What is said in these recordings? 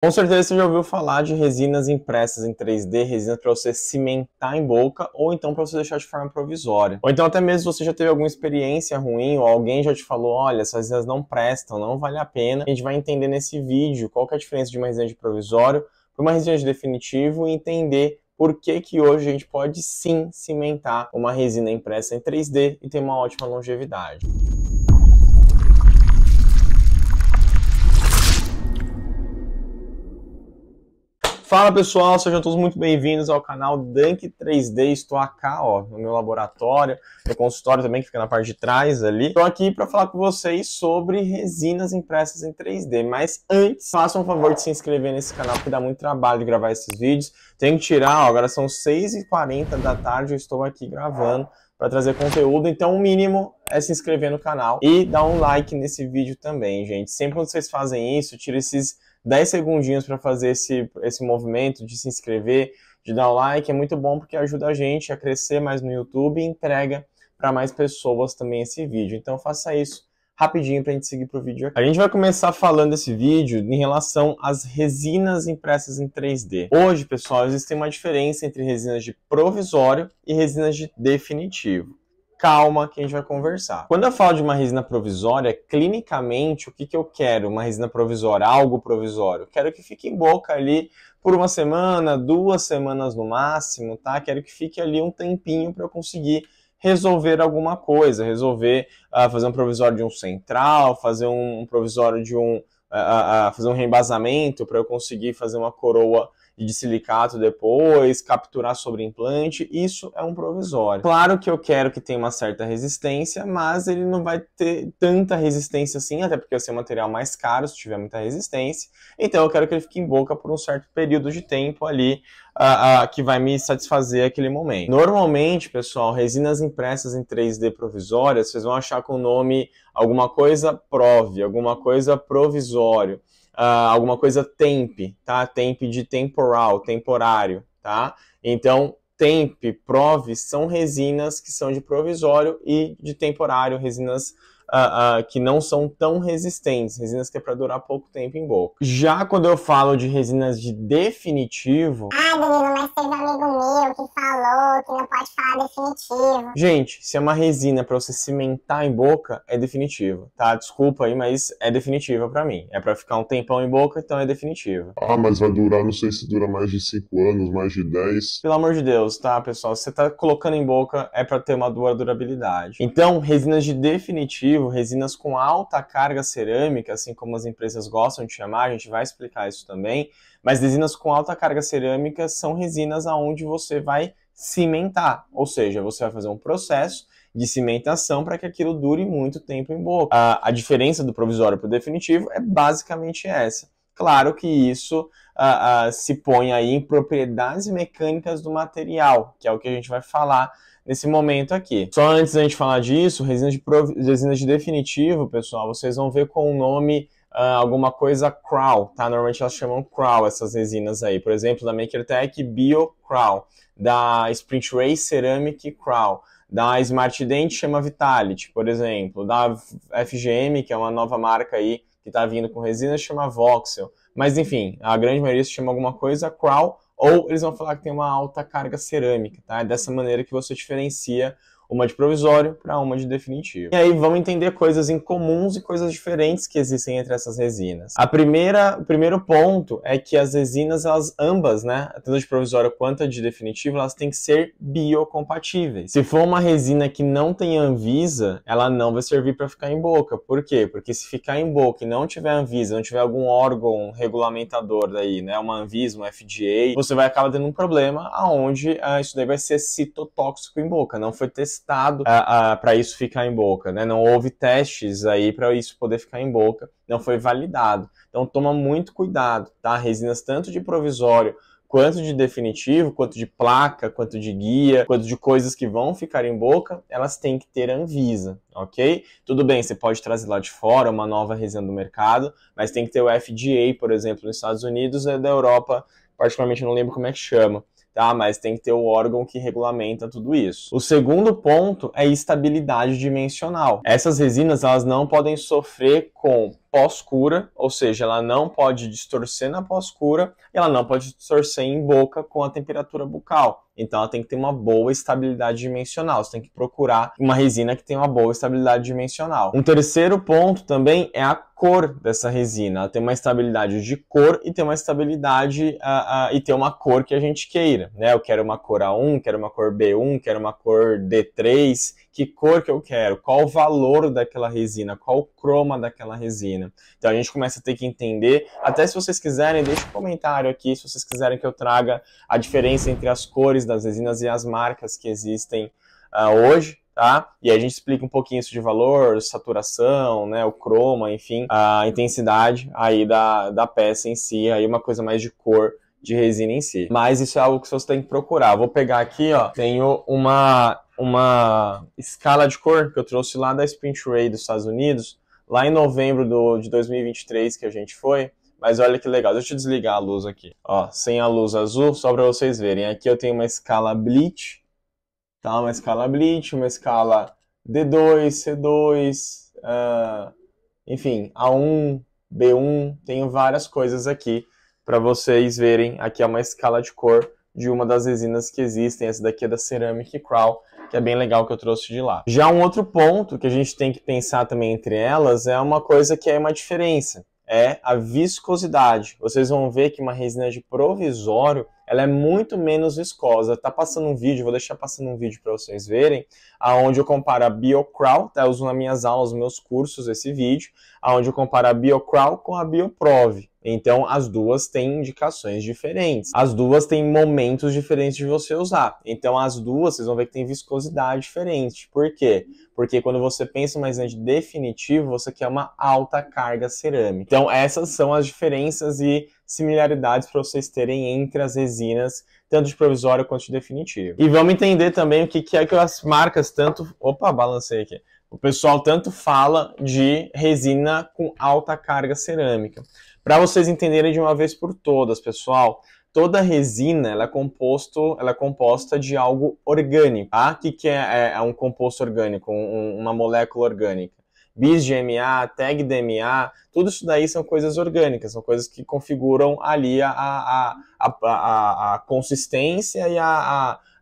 Com certeza você já ouviu falar de resinas impressas em 3D, resinas para você cimentar em boca ou então para você deixar de forma provisória. Ou então até mesmo você já teve alguma experiência ruim ou alguém já te falou, olha, essas resinas não prestam, não vale a pena. A gente vai entender nesse vídeo qual que é a diferença de uma resina de provisório para uma resina de definitivo e entender por que que hoje a gente pode sim cimentar uma resina impressa em 3D e ter uma ótima longevidade. Fala pessoal, sejam todos muito bem-vindos ao canal Dunk 3D. Estou aqui, no meu laboratório, no consultório também, que fica na parte de trás ali. Estou aqui para falar com vocês sobre resinas impressas em 3D. Mas antes, façam um favor de se inscrever nesse canal, porque dá muito trabalho de gravar esses vídeos. Tenho que tirar, agora são 6h40 da tarde, eu estou aqui gravando para trazer conteúdo, então o mínimo é se inscrever no canal e dar um like nesse vídeo também, gente. Sempre quando vocês fazem isso, tira esses 10 segundinhos para fazer esse movimento de se inscrever, de dar o like, é muito bom porque ajuda a gente a crescer mais no YouTube e entrega para mais pessoas também esse vídeo. Então faça isso rapidinho para a gente seguir para o vídeo aqui. A gente vai começar falando desse vídeo em relação às resinas impressas em 3D. Hoje, pessoal, existe uma diferença entre resinas de provisório e resinas de definitivo. Calma que a gente vai conversar. Quando eu falo de uma resina provisória, clinicamente, o que eu quero? Uma resina provisória, algo provisório. Quero que fique em boca ali por uma semana, 2 semanas no máximo, tá? Quero que fique ali um tempinho para eu conseguir resolver alguma coisa, fazer um provisório de um central, fazer um provisório de fazer um reembasamento para eu conseguir fazer uma coroa de silicato depois, capturar sobre implante, isso é um provisório. Claro que eu quero que tenha uma certa resistência, mas ele não vai ter tanta resistência assim, até porque vai ser um material mais caro se tiver muita resistência, então eu quero que ele fique em boca por um certo período de tempo ali, que vai me satisfazer aquele momento. Normalmente, pessoal, resinas impressas em 3D provisórias, vocês vão achar com o nome alguma coisa prov, alguma coisa provisório. Alguma coisa temp, tá? Temp de temporal, temporário, tá? Então, temp, prov são resinas que são de provisório e de temporário, resinas que não são tão resistentes, resinas que é para durar pouco tempo em boca. Já quando eu falo de resinas de definitivo... Danilo, mas teve um amigo meu que falou que não pode falar definitivo. Gente, se é uma resina para você cimentar em boca, é definitivo, tá? Desculpa aí, mas é definitiva para mim. É para ficar um tempão em boca, então é definitivo. Mas vai durar, não sei se dura mais de 5 anos, mais de 10. Pelo amor de Deus, tá, pessoal? Se você tá colocando em boca, é para ter uma boa durabilidade. Então, resinas de definitivo, resinas com alta carga cerâmica, assim como as empresas gostam de chamar, a gente vai explicar isso também, mas resinas com alta carga cerâmica são resinas aonde você vai cimentar, ou seja, você vai fazer um processo de cimentação para que aquilo dure muito tempo em boca. A diferença do provisório para o definitivo é basicamente essa. Claro que isso se põe aí em propriedades mecânicas do material, que é o que a gente vai falar nesse momento aqui. Só antes da gente falar disso, resinas de definitivo, pessoal, vocês vão ver com o nome alguma coisa Crow, tá? Normalmente elas chamam Crow, essas resinas aí. Por exemplo, da MakerTech Bio Crow, da Sprint Ray Ceramic Crow, da Smart Dent chama Vitality, por exemplo, da FGM, que é uma nova marca aí que está vindo com resina, chama Voxel. Mas enfim, a grande maioria se chama alguma coisa Crow, ou eles vão falar que tem uma alta carga cerâmica, tá? É dessa maneira que você diferencia uma de provisório para uma de definitivo. E aí vamos entender coisas incomuns e coisas diferentes que existem entre essas resinas. O primeiro ponto é que as resinas, elas ambas, né, tanto de provisório quanto a de definitivo, elas têm que ser biocompatíveis. Se for uma resina que não tem Anvisa, ela não vai servir para ficar em boca. Por quê? Porque se ficar em boca e não tiver Anvisa, não tiver algum órgão regulamentador daí, né, uma Anvisa, uma FDA, você vai acabar tendo um problema aonde isso daí vai ser citotóxico em boca, não foi testado para isso ficar em boca, né? Não houve testes aí para isso poder ficar em boca, não foi validado. Então toma muito cuidado, tá? Resinas tanto de provisório quanto de definitivo, quanto de placa, quanto de guia, quanto de coisas que vão ficar em boca, elas têm que ter Anvisa, ok? Tudo bem, você pode trazer lá de fora uma nova resina do mercado, mas tem que ter o FDA, por exemplo, nos Estados Unidos e da Europa, particularmente não lembro como é que chama. Tá? Mas tem que ter o órgão que regulamenta tudo isso. O segundo ponto é estabilidade dimensional. Essas resinas, elas não podem sofrer com pós-cura, ou seja, ela não pode distorcer na pós-cura e ela não pode distorcer em boca com a temperatura bucal. Então ela tem que ter uma boa estabilidade dimensional. Você tem que procurar uma resina que tenha uma boa estabilidade dimensional. Um terceiro ponto também é a cor dessa resina. Ela tem uma estabilidade de cor e tem uma estabilidade e tem uma cor que a gente queira, né? Eu quero uma cor A1, quero uma cor B1, quero uma cor D3. Que cor que eu quero? Qual o valor daquela resina? Qual o croma daquela resina? Então a gente começa a ter que entender. Até se vocês quiserem, deixe um comentário aqui se vocês quiserem que eu traga a diferença entre as cores das resinas e as marcas que existem hoje, tá? E a gente explica um pouquinho isso de valor, saturação, né, o croma, enfim, a intensidade aí da peça em si, aí uma coisa mais de cor de resina em si. Mas isso é algo que você tem que procurar. Vou pegar aqui, ó, tenho uma escala de cor que eu trouxe lá da Sprint Ray dos Estados Unidos, lá em novembro de 2023 que a gente foi. Mas olha que legal, deixa eu desligar a luz aqui. Ó, sem a luz azul, só para vocês verem. Aqui eu tenho uma escala Bleach, tá? Uma escala Bleach, uma escala D2, C2, enfim, A1, B1. Tenho várias coisas aqui para vocês verem. Aqui é uma escala de cor de uma das resinas que existem. Essa daqui é da Ceramic Crawl, que é bem legal que eu trouxe de lá. Já um outro ponto que a gente tem que pensar também entre elas é uma coisa que é uma diferença. É a viscosidade. Vocês vão ver que uma resina de provisório, ela é muito menos viscosa. Tá passando um vídeo, vou deixar passando um vídeo para vocês verem, aonde eu comparo a BioCrawl, tá? Eu uso nas minhas aulas, nos meus cursos, esse vídeo, aonde eu comparo a BioCrawl com a BioProve. Então, as duas têm indicações diferentes. As duas têm momentos diferentes de você usar. Então, as duas, vocês vão ver que tem viscosidade diferente. Por quê? Porque quando você pensa em uma resina de definitivo, você quer uma alta carga cerâmica. Então, essas são as diferenças e similaridades para vocês terem entre as resinas, tanto de provisório quanto de definitivo. E vamos entender também o que é que as marcas tanto... Opa, balancei aqui. O pessoal tanto fala de resina com alta carga cerâmica. Para vocês entenderem de uma vez por todas, pessoal, toda resina ela é composta de algo orgânico. Tá? O que é um composto orgânico, uma molécula orgânica? Bis-DMA, tag-DMA, tudo isso daí são coisas orgânicas, são coisas que configuram ali a consistência e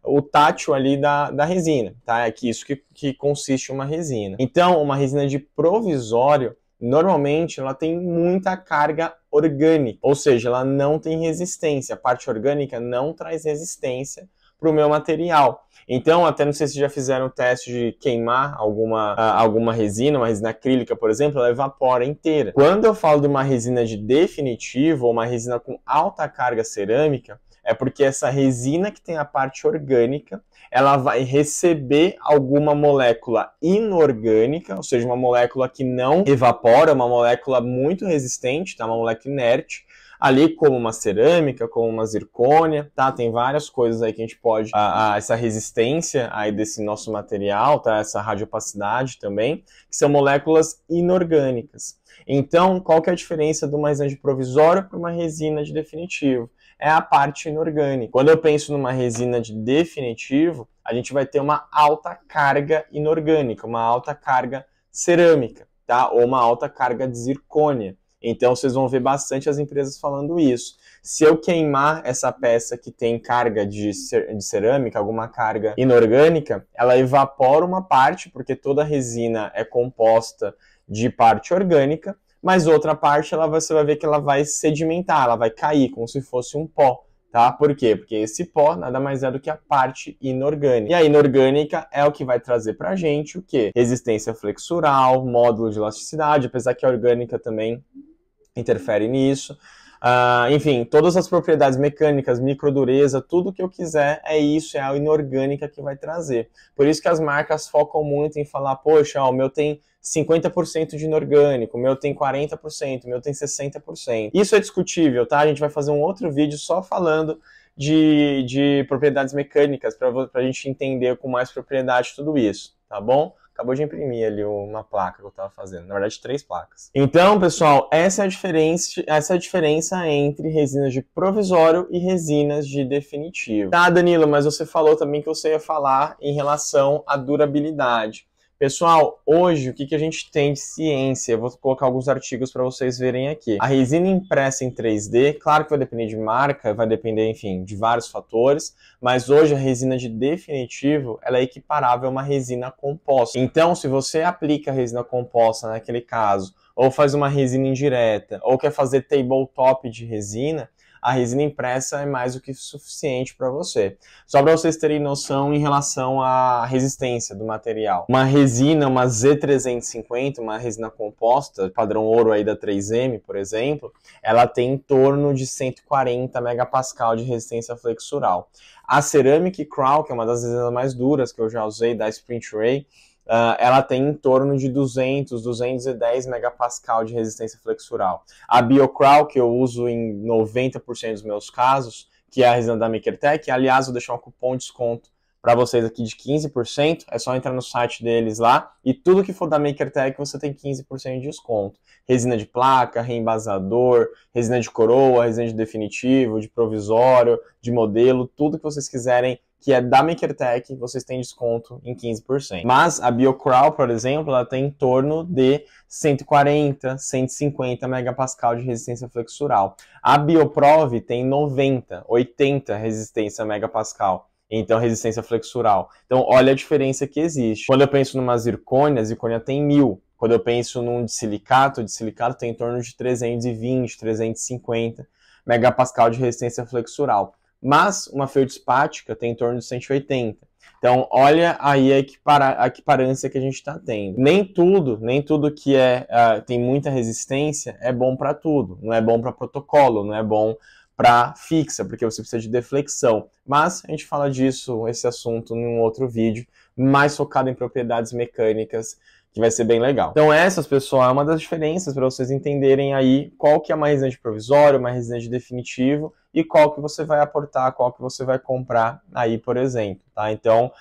o tátil ali da resina, tá? É isso que consiste uma resina. Então, uma resina de provisório, normalmente, ela tem muita carga orgânica, ou seja, ela não tem resistência. A parte orgânica não traz resistência para o meu material. Então, até não sei se já fizeram o teste de queimar alguma resina, uma resina acrílica, por exemplo, ela evapora inteira. Quando eu falo de uma resina de definitivo, ou uma resina com alta carga cerâmica, é porque essa resina que tem a parte orgânica, ela vai receber alguma molécula inorgânica, ou seja, uma molécula que não evapora, uma molécula muito resistente, tá? Uma molécula inerte, ali como uma cerâmica, como uma zircônia, tá? Tem várias coisas aí que a gente pode... essa resistência aí desse nosso material, tá? Essa radiopacidade também, que são moléculas inorgânicas. Então, qual que é a diferença de uma resina de provisório para uma resina de definitivo? É a parte inorgânica. Quando eu penso numa resina de definitivo, a gente vai ter uma alta carga inorgânica, uma alta carga cerâmica, tá? Ou uma alta carga de zircônia. Então, vocês vão ver bastante as empresas falando isso. Se eu queimar essa peça que tem carga de cerâmica, alguma carga inorgânica, ela evapora uma parte, porque toda resina é composta de parte orgânica, mas outra parte você vai ver que ela vai sedimentar, ela vai cair, como se fosse um pó. Tá? Por quê? Porque esse pó nada mais é do que a parte inorgânica. E a inorgânica é o que vai trazer pra gente o quê? Resistência flexural, módulo de elasticidade, apesar que a orgânica também interfere nisso. Enfim, todas as propriedades mecânicas, microdureza, tudo que eu quiser é a inorgânica que vai trazer. Por isso que as marcas focam muito em falar, poxa, o meu tem 50% de inorgânico, o meu tem 40%, o meu tem 60%. Isso é discutível, tá? A gente vai fazer um outro vídeo só falando de propriedades mecânicas, para a gente entender com mais propriedade tudo isso, tá bom? Acabou de imprimir ali uma placa que eu estava fazendo, na verdade 3 placas. Então, pessoal, essa é a diferença entre resinas de provisório e resinas de definitivo. Tá, Danilo, mas você falou também que você ia falar em relação à durabilidade. Pessoal, hoje o que a gente tem de ciência? Eu vou colocar alguns artigos para vocês verem aqui. A resina impressa em 3D, claro que vai depender de marca, vai depender, enfim, de vários fatores, mas hoje a resina de definitivo, ela é equiparável a uma resina composta. Então, se você aplica a resina composta naquele caso, ou faz uma resina indireta, ou quer fazer tabletop de resina, a resina impressa é mais do que suficiente para você. Só para vocês terem noção em relação à resistência do material. Uma resina, uma Z350, uma resina composta, padrão ouro aí da 3M, por exemplo, ela tem em torno de 140 megapascal de resistência flexural. A Ceramic Crown, que é uma das resinas mais duras que eu já usei, da Sprint Ray, ela tem em torno de 210 megapascal de resistência flexural. A BioCrown, que eu uso em 90% dos meus casos, que é a resina da MakerTech, aliás, vou deixar um cupom de desconto para vocês aqui de 15%, é só entrar no site deles lá, e tudo que for da MakerTech você tem 15% de desconto. Resina de placa, reembasador, resina de coroa, resina de definitivo, de provisório, de modelo, tudo que vocês quiserem que é da MakerTech, vocês têm desconto em 15%. Mas a BioCrown, por exemplo, ela tem em torno de 140, 150 megapascal de resistência flexural. A BioProve tem 90, 80 resistência megapascal. Então, resistência flexural. Então, olha a diferença que existe. Quando eu penso numa zircônia, a zircônia tem 1000. Quando eu penso num de silicato, tem em torno de 320, 350 megapascal de resistência flexural. Mas uma feldspática tem em torno de 180. Então, olha aí a equiparância que a gente está tendo. Nem tudo que tem muita resistência é bom para tudo. Não é bom para protocolo, não é bom para fixa, porque você precisa de deflexão. Mas a gente fala disso, esse assunto, num outro vídeo, mais focado em propriedades mecânicas, que vai ser bem legal. Então essas, pessoal, é uma das diferenças para vocês entenderem aí qual que é uma resina de provisório, uma resina de definitivo e qual que você vai aportar, qual que você vai comprar aí, por exemplo, tá? Então,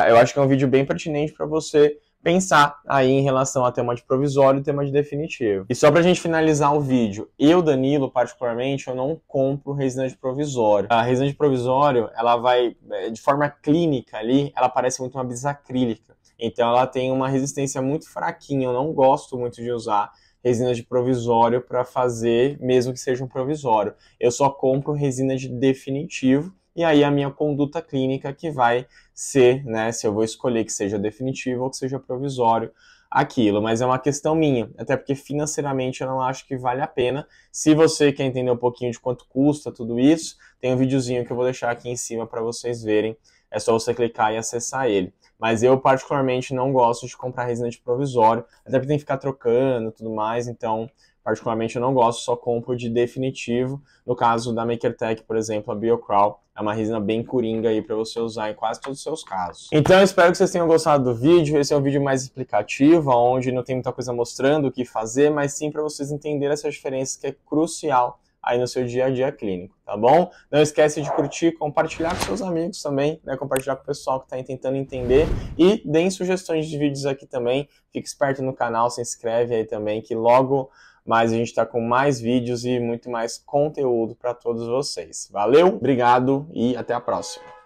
eu acho que é um vídeo bem pertinente para você pensar aí em relação a tema de provisório e tema de definitivo. E só pra gente finalizar o vídeo, eu, Danilo, particularmente, eu não compro resina de provisório. A resina de provisório, ela vai, de forma clínica ali, ela parece muito uma bisacrílica. Então ela tem uma resistência muito fraquinha, eu não gosto muito de usar resina de provisório para fazer, mesmo que seja um provisório. Eu só compro resina de definitivo, e aí a minha conduta clínica que vai ser, né, se eu vou escolher que seja definitivo ou que seja provisório, aquilo. Mas é uma questão minha, até porque financeiramente eu não acho que vale a pena. Se você quer entender um pouquinho de quanto custa tudo isso, tem um videozinho que eu vou deixar aqui em cima para vocês verem. É só você clicar e acessar ele. Mas eu particularmente não gosto de comprar resina de provisório, até porque tem que ficar trocando e tudo mais, então particularmente eu não gosto, só compro de definitivo. No caso da MakerTech, por exemplo, a BioCrown é uma resina bem coringa aí para você usar em quase todos os seus casos. Então eu espero que vocês tenham gostado do vídeo. Esse é um vídeo mais explicativo, onde não tem muita coisa mostrando o que fazer, mas sim para vocês entenderem essa diferença que é crucial aí no seu dia a dia clínico, tá bom? Não esquece de curtir, compartilhar com seus amigos também, né? Compartilhar com o pessoal que está aí tentando entender e deem sugestões de vídeos aqui também. Fique esperto no canal, se inscreve aí também, que logo mais a gente está com mais vídeos e muito mais conteúdo para todos vocês. Valeu, obrigado e até a próxima.